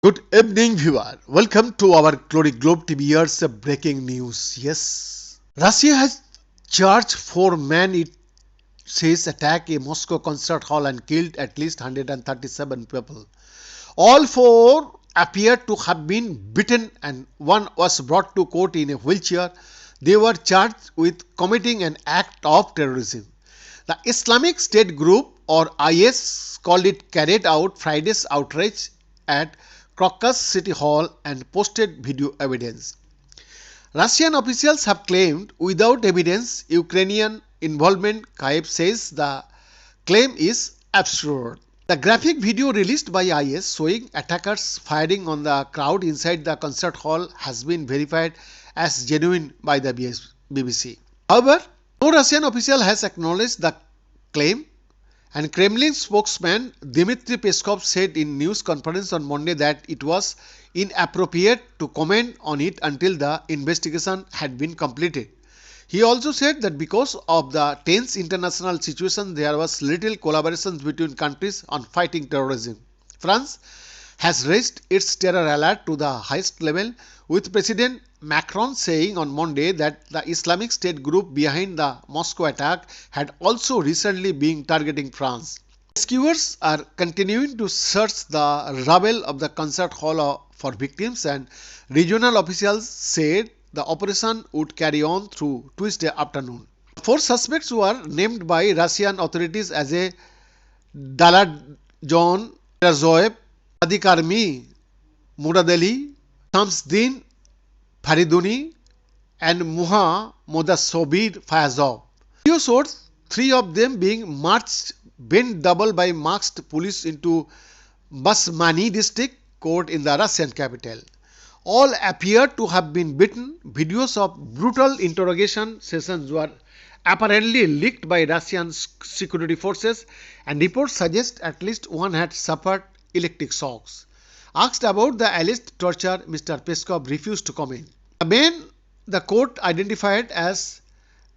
Good evening, viewer. Welcome to our Glory Globe TV's breaking news. Yes, Russia has charged 4 men it says attack a Moscow concert hall and killed at least 137 people. All four appear to have been beaten and one was brought to court in a wheelchair. They were charged with committing an act of terrorism. The Islamic State group or IS called it carried out Friday's outrage at Crocus City Hall and posted video evidence. Russian officials have claimed without evidence Ukrainian involvement. Kyiv says the claim is absurd. The graphic video released by IS showing attackers firing on the crowd inside the concert hall has been verified as genuine by the BBC. However, no Russian official has acknowledged the claim, and Kremlin spokesman Dmitry Peskov said in news conference on Monday that it was inappropriate to comment on it until the investigation had been completed. He also said that because of the tense international situation, there was little collaboration between countries on fighting terrorism. France has raised its terror alert to the highest level, with President Macron saying on Monday that the Islamic State group behind the Moscow attack had also recently been targeting France. Rescuers are continuing to search the rubble of the concert hall for victims, and regional officials said the operation would carry on through Tuesday afternoon. 4 suspects were named by Russian authorities as a Dalajon Mirazoev, Sadiq Armi Muradeli, Shamsdin Fariduni, and Muha Modasobir Fayazov. Video shows 3 of them being marched bent double by masked police into Basmani district court in the Russian capital. All appear to have been beaten. Videos of brutal interrogation sessions were apparently leaked by Russian security forces, and reports suggest at least one had suffered electric shocks. Asked about the alleged torture, Mr. Peskov refused to comment. The men the court identified as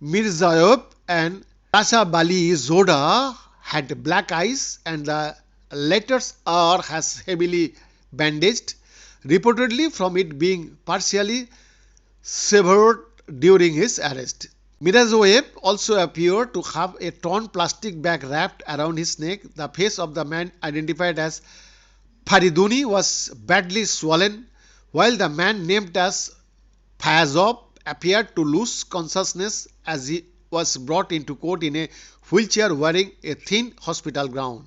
Mirzayev and Rasha Bali Zoda had black eyes, and the latter's eye has heavily bandaged, reportedly from it being partially severed during his arrest. Mirazoev also appeared to have a torn plastic bag wrapped around his neck. The face of the man identified as Fariduni was badly swollen, while the man named as Fayazov appeared to lose consciousness as he was brought into court in a wheelchair wearing a thin hospital gown.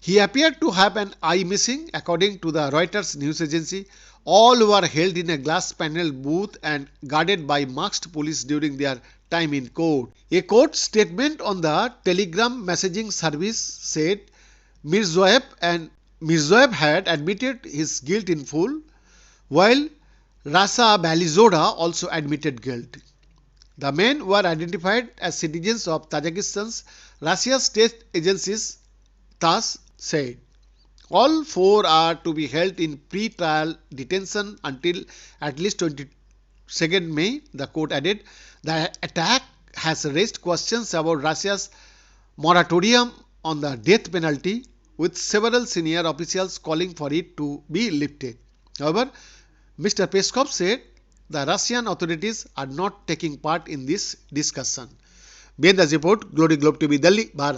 He appeared to have an eye missing, according to the Reuters news agency. All were held in a glass panel booth and guarded by masked police during their time in court. A court statement on the Telegram messaging service said Mirzayev had admitted his guilt in full, while Rasa Balizoda also admitted guilt. The men were identified as citizens of Tajikistan, Russia's state agencies thus said. All 4 are to be held in pre-trial detention until at least 22nd May, the court added. The attack has raised questions about Russia's moratorium on the death penalty, with several senior officials calling for it to be lifted. However, Mr. Peskov said the Russian authorities are not taking part in this discussion. Behind the report, Glory Globe TV, Delhi, Bharat.